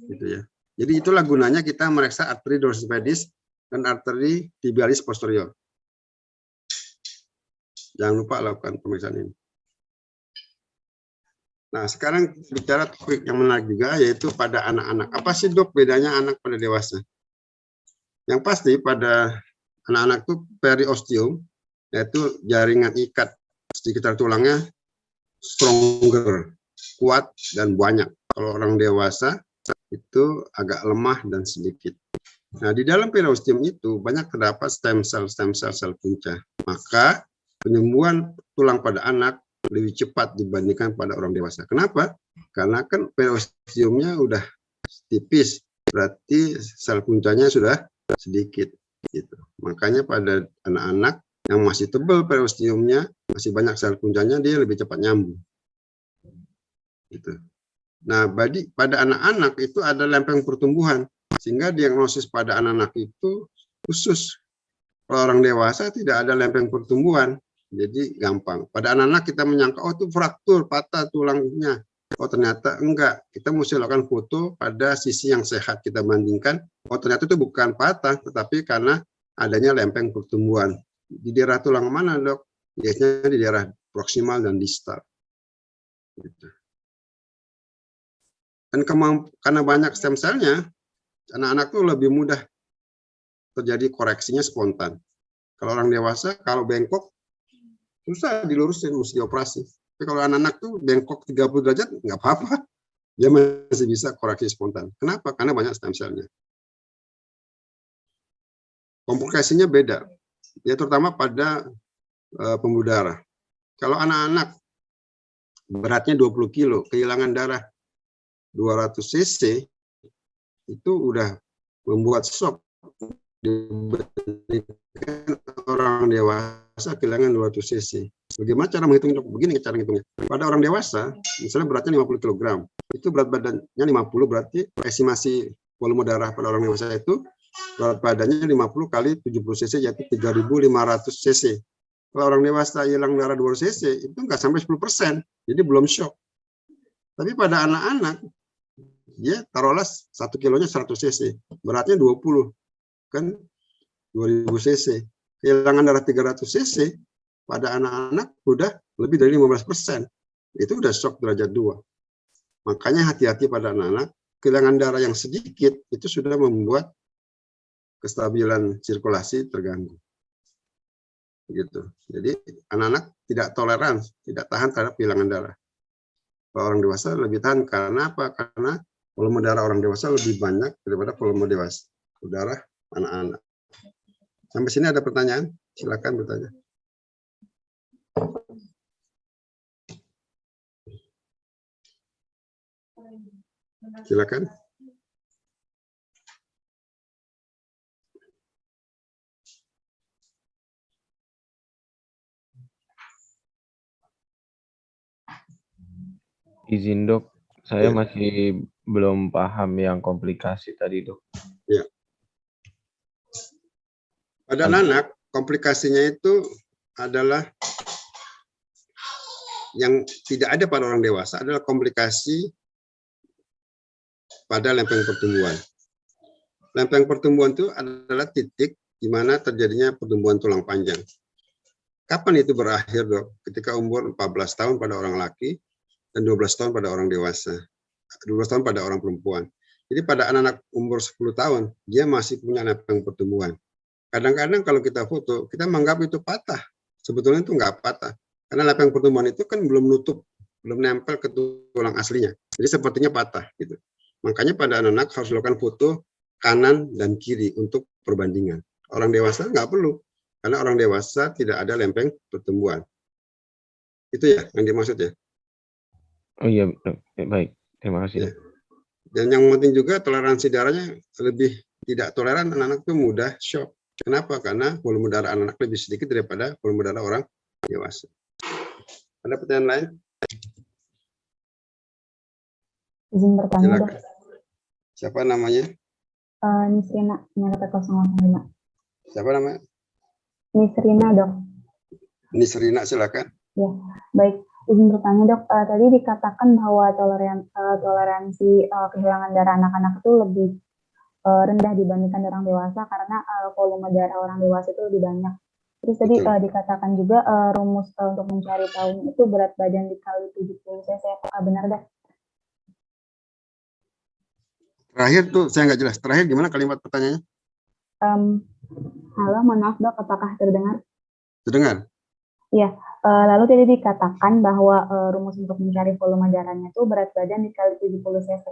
Gitu ya. Jadi itulah gunanya kita meriksa arteri dorsalis pedis dan arteri tibialis posterior. Jangan lupa lakukan pemeriksaan ini. Nah, sekarang bicara topik yang menarik juga, yaitu pada anak-anak. Apa sih dok bedanya anak pada dewasa? Yang pasti pada anak-anak itu periosteum, yaitu jaringan ikat sekitar tulangnya stronger, kuat dan banyak. Kalau orang dewasa itu agak lemah dan sedikit. Nah, di dalam periosteum itu banyak terdapat stem cell sel punca. Maka penyembuhan tulang pada anak lebih cepat dibandingkan pada orang dewasa. Kenapa? Karena kan periosteumnya udah tipis, berarti sel puncanya sudah sedikit. Gitu. Makanya pada anak-anak yang masih tebal periosteumnya, masih banyak sel puncanya, dia lebih cepat nyambung. Gitu. Nah, pada anak-anak itu ada lempeng pertumbuhan, sehingga diagnosis pada anak-anak itu khusus. Kalau orang dewasa tidak ada lempeng pertumbuhan. Jadi gampang. Pada anak-anak kita menyangka, oh itu fraktur, patah tulangnya. Oh ternyata enggak. Kita mesti lakukan foto pada sisi yang sehat. Kita bandingkan, oh ternyata itu bukan patah, tetapi karena adanya lempeng pertumbuhan. Di daerah tulang mana dok? Biasanya di daerah proksimal dan distal. Gitu. Dan karena banyak stem cell-nya, anak-anak tuh lebih mudah terjadi koreksinya spontan. Kalau orang dewasa, kalau bengkok, susah dilurusin, mesti dioperasi. Tapi kalau anak-anak tuh bengkok 30 derajat, nggak apa-apa. Dia masih bisa koreksi spontan. Kenapa? Karena banyak stem cell-nya. Komplikasinya beda. Ya terutama pada pembuluh darah. Kalau anak-anak beratnya 20 kilo, kehilangan darah 200 cc, itu udah membuat shock. Dibandingkan orang dewasa kehilangan 200 cc. Bagaimana cara menghitungnya? Begini cara menghitungnya. Pada orang dewasa, misalnya beratnya 50 kg, itu berat badannya 50, berarti estimasi volume darah pada orang dewasa itu berat badannya 50 kali 70 cc, yaitu 3.500 cc. Kalau orang dewasa hilang darah 200 cc, itu nggak sampai 10%, jadi belum shock. Tapi pada anak-anak, dia taruhlah 1 kilonya 100 cc, beratnya 20. Kan 2000 cc, kehilangan darah 300 cc pada anak-anak udah lebih dari 15%. Itu udah shock derajat 2. Makanya hati-hati pada anak-anak, kehilangan darah yang sedikit itu sudah membuat kestabilan sirkulasi terganggu. gitu. Jadi anak-anak tidak toleran, tidak tahan terhadap kehilangan darah. Kalau orang dewasa lebih tahan karena apa? Karena volume darah orang dewasa lebih banyak daripada volume darah anak-anak. Sampai sini ada pertanyaan? Silakan bertanya. Silakan. Izin dok, saya Ya. masih belum paham yang komplikasi tadi dok. Ya. Pada anak, komplikasinya itu adalah yang tidak ada pada orang dewasa adalah komplikasi pada lempeng pertumbuhan. Lempeng pertumbuhan itu adalah titik di mana terjadinya pertumbuhan tulang panjang. Kapan itu berakhir, dok? Ketika umur 14 tahun pada orang laki dan 12 tahun pada orang dewasa. 12 tahun pada orang perempuan. Jadi pada anak-anak umur 10 tahun, dia masih punya lempeng pertumbuhan. Kadang-kadang kalau kita foto, kita menganggap itu patah. Sebetulnya itu nggak patah. Karena lempeng pertumbuhan itu kan belum nutup, belum nempel ke tulang aslinya. Jadi sepertinya patah. Gitu. Makanya pada anak-anak harus dilakukan foto kanan dan kiri untuk perbandingan. Orang dewasa nggak perlu. Karena orang dewasa tidak ada lempeng pertumbuhan. Itu ya yang dimaksud ya. Oh iya, dok. Baik. Terima kasih. Ya. Dan yang penting juga toleransi darahnya lebih tidak toleran, anak-anak itu mudah shock. Kenapa? Karena volume darah anak-anak lebih sedikit daripada volume darah orang dewasa. Ada pertanyaan lain? Izin bertanya dok. Silakan. Siapa namanya? Nisrina, NRT 085. Siapa namanya? Nisrina dok. Nisrina, silakan. Ya, baik. Izin bertanya dok, tadi dikatakan bahwa toleransi kehilangan darah anak-anak itu lebih rendah dibandingkan orang dewasa karena volume darah orang dewasa itu lebih banyak. Terus tadi dikatakan juga rumus untuk mencari tahun itu berat badan dikali 70 cc. Benar dah? Terakhir tuh saya nggak jelas. Terakhir gimana kalimat pertanyaannya? Halo, mohon maaf dok, apakah terdengar? Terdengar? Iya, lalu tadi dikatakan bahwa rumus untuk mencari volume darahnya itu berat badan dikali 70 cc.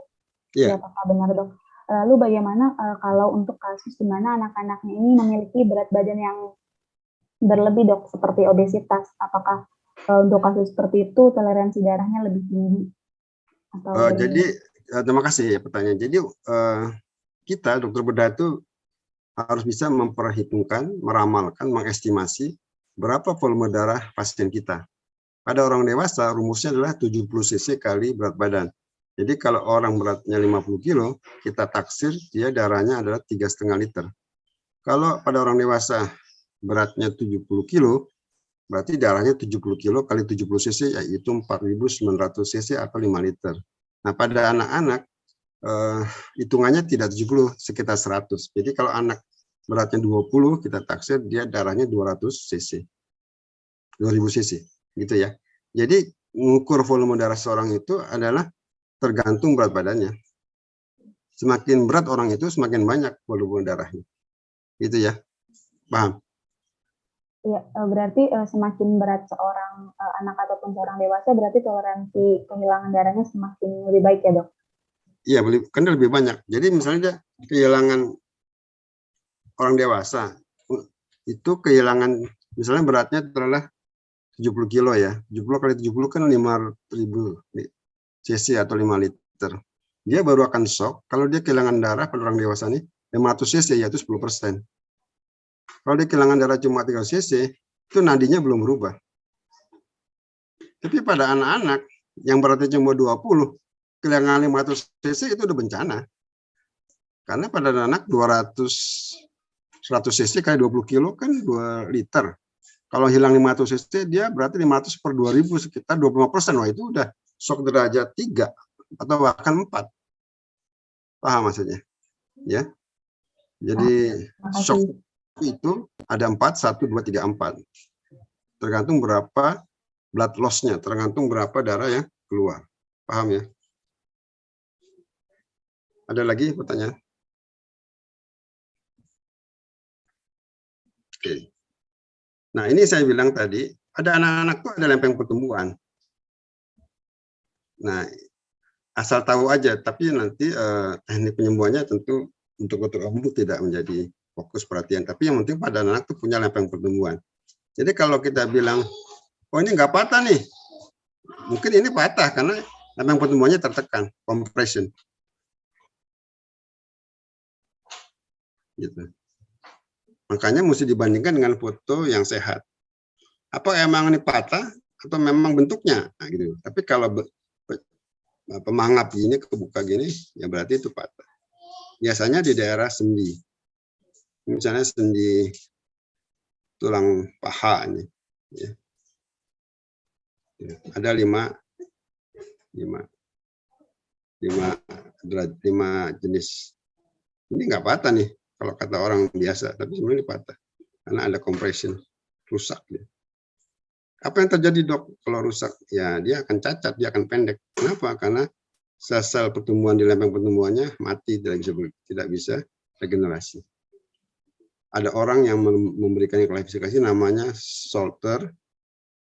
Iya. Apakah benar dok? Lalu bagaimana kalau untuk kasus di mana anak-anaknya ini memiliki berat badan yang berlebih dok, seperti obesitas? Apakah untuk kasus seperti itu toleransi darahnya lebih tinggi? Atau Jadi terima kasih ya pertanyaan. Jadi kita dokter bedah itu harus bisa memperhitungkan, meramalkan, mengestimasi berapa volume darah pasien kita. Pada orang dewasa rumusnya adalah 70 cc kali berat badan. Jadi kalau orang beratnya 50 kilo, kita taksir dia darahnya adalah 3,5 liter. Kalau pada orang dewasa beratnya 70 kilo, berarti darahnya 70 kilo kali 70 cc, yaitu 4.900 cc atau 5 liter. Nah pada anak-anak, hitungannya tidak 70, sekitar 100. Jadi kalau anak beratnya 20, kita taksir dia darahnya 200 cc. 2000 cc, gitu ya. Jadi mengukur volume darah seorang itu adalah tergantung berat badannya. Semakin berat orang itu, semakin banyak volume darahnya. Gitu ya. Paham? Iya, berarti semakin berat seorang anak ataupun seorang dewasa, berarti toleransi kehilangan darahnya semakin lebih baik ya dok? Iya, kan lebih banyak. Jadi misalnya dia kehilangan orang dewasa, itu kehilangan, misalnya beratnya adalah 70 kilo ya. 70 kali 70 kan 5.000 cc atau 5 liter. Dia baru akan shock kalau dia kehilangan darah pada orang dewasa nih 500 cc, yaitu 10%. Kalau dia kehilangan darah cuma 3 cc, itu nadinya belum berubah. Tapi pada anak-anak yang beratnya cuma 20, kehilangan 500 cc itu udah bencana. Karena pada anak 100 cc kali 20 kilo kan 2 liter. Kalau hilang 500 cc, dia berarti 500 per 2000, sekitar 25%. Wah, itu udah shock derajat 3 atau bahkan 4. Paham maksudnya? Ya. Jadi shock itu ada 4, 1, 2, 3, 4. Tergantung berapa blood loss-nya, tergantung berapa darah yang keluar. Paham ya? Ada lagi pertanyaan? Oke. Nah, ini saya bilang tadi, ada anak-anak tuh ada lempeng pertumbuhan. Nah, asal tahu aja, tapi nanti teknik penyembuhannya tentu untuk dokter umum tidak menjadi fokus perhatian. Tapi yang penting pada anak tuh punya lempeng pertumbuhan. Jadi kalau kita bilang, oh ini nggak patah nih, mungkin ini patah karena lempeng pertumbuhannya tertekan, compression. Gitu. Makanya mesti dibandingkan dengan foto yang sehat. Apa emang ini patah atau memang bentuknya? Nah, gitu. Tapi kalau pemangap gini, kebuka gini, ya berarti itu patah. Biasanya di daerah sendi. Misalnya sendi tulang paha ini. Ya. Ada 5 jenis. Ini nggak patah nih kalau kata orang biasa, tapi sebenarnya patah karena ada compression, rusak dia. Apa yang terjadi dok kalau rusak? Ya dia akan cacat, dia akan pendek. Kenapa? Karena sel-sel pertumbuhan di lempeng pertumbuhannya mati, tidak bisa regenerasi. Ada orang yang memberikan klasifikasi namanya Salter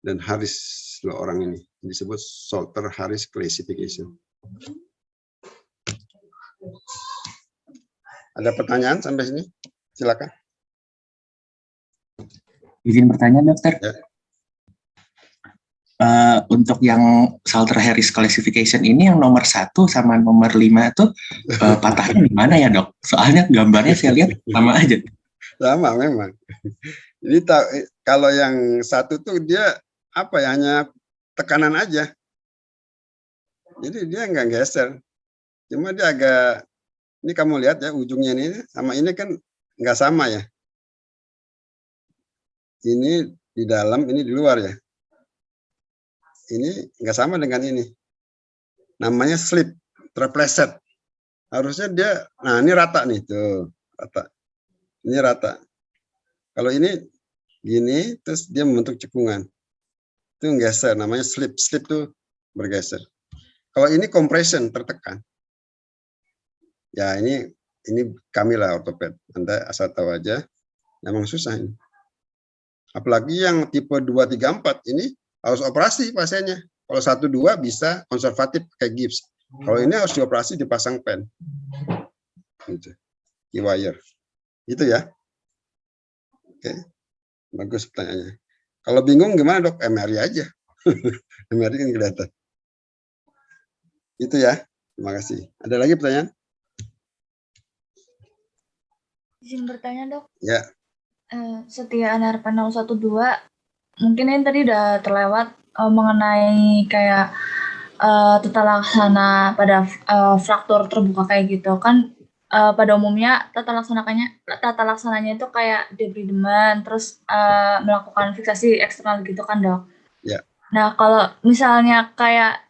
dan Harris, dua orang ini disebut Salter Harris classification. Ada pertanyaan sampai sini? Silakan. Izin bertanya dokter. Ya. Untuk yang Salter Harris classification ini yang nomor 1 sama nomor 5 itu patahnya di mana ya dok? Soalnya gambarnya saya lihat sama aja. Sama memang. Ini kalau yang 1 tuh dia apa ya, hanya tekanan aja. Jadi dia nggak geser. Cuma dia agak, ini kamu lihat ya ujungnya ini sama ini kan nggak sama ya. Ini di dalam, ini di luar ya. Ini nggak sama dengan ini. Namanya slip, terpleset. Harusnya dia, nah ini rata nih tuh, rata. Ini rata. Kalau ini gini, terus dia membentuk cekungan. Itu geser, namanya slip. Slip tuh bergeser. Kalau ini compression, tertekan. Ya ini kami lah ortoped. Anda asal tahu aja, memang susah ini. Apalagi yang tipe 2, 3, 4 ini harus operasi pasiennya. Kalau 1, 2 bisa konservatif kayak gips. Kalau ini harus dioperasi, dipasang pen. Gitu. Wire. Itu ya. Oke. Bagus pertanyaannya. Kalau bingung gimana dok? MRI aja. MRI kan kelihatan. Itu ya. Terima kasih. Ada lagi pertanyaan? Izin bertanya dok. Ya. Setia Anarpan 012, mungkin ini tadi udah terlewat mengenai kayak tata laksana pada fraktur terbuka kayak gitu kan. Pada umumnya tata laksananya itu kayak debridement, terus melakukan fiksasi eksternal gitu kan dok. Ya. Nah kalau misalnya kayak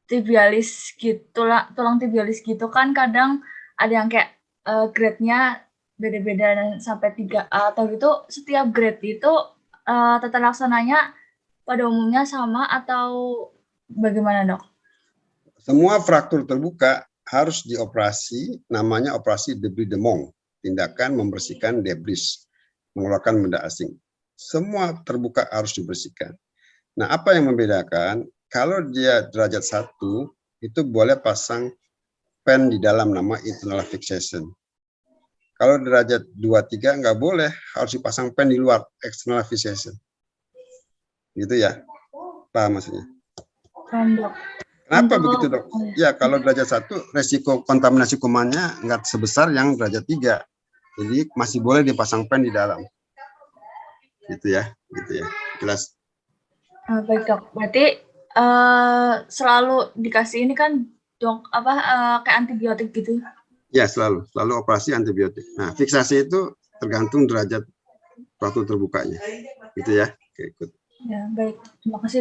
tibialis gitu lah, tulang tibialis gitu kan kadang ada yang kayak grade-nya beda-beda dan sampai 3A atau gitu. Setiap grade itu tata laksananya pada umumnya sama atau bagaimana dok? Semua fraktur terbuka harus dioperasi, namanya operasi debridement, tindakan membersihkan debris, mengeluarkan benda asing. Semua terbuka harus dibersihkan. Nah, apa yang membedakan? Kalau dia derajat 1, itu boleh pasang pen di dalam, nama internal fixation. Kalau derajat 2, 3 nggak boleh, harus dipasang pen di luar, external fixation. Gitu ya, paham maksudnya? Paham dok. Kenapa begitu dok? Ya kalau derajat 1 resiko kontaminasi kumannya nggak sebesar yang derajat 3. Jadi masih boleh dipasang pen di dalam. Gitu ya. Jelas. Baik dok, berarti selalu dikasih ini kan dok kayak antibiotik gitu? Ya selalu operasi antibiotik. Nah fiksasi itu tergantung derajat fraktur terbukanya. Gitu ya. Oke, ikut. Ya baik, terima kasih.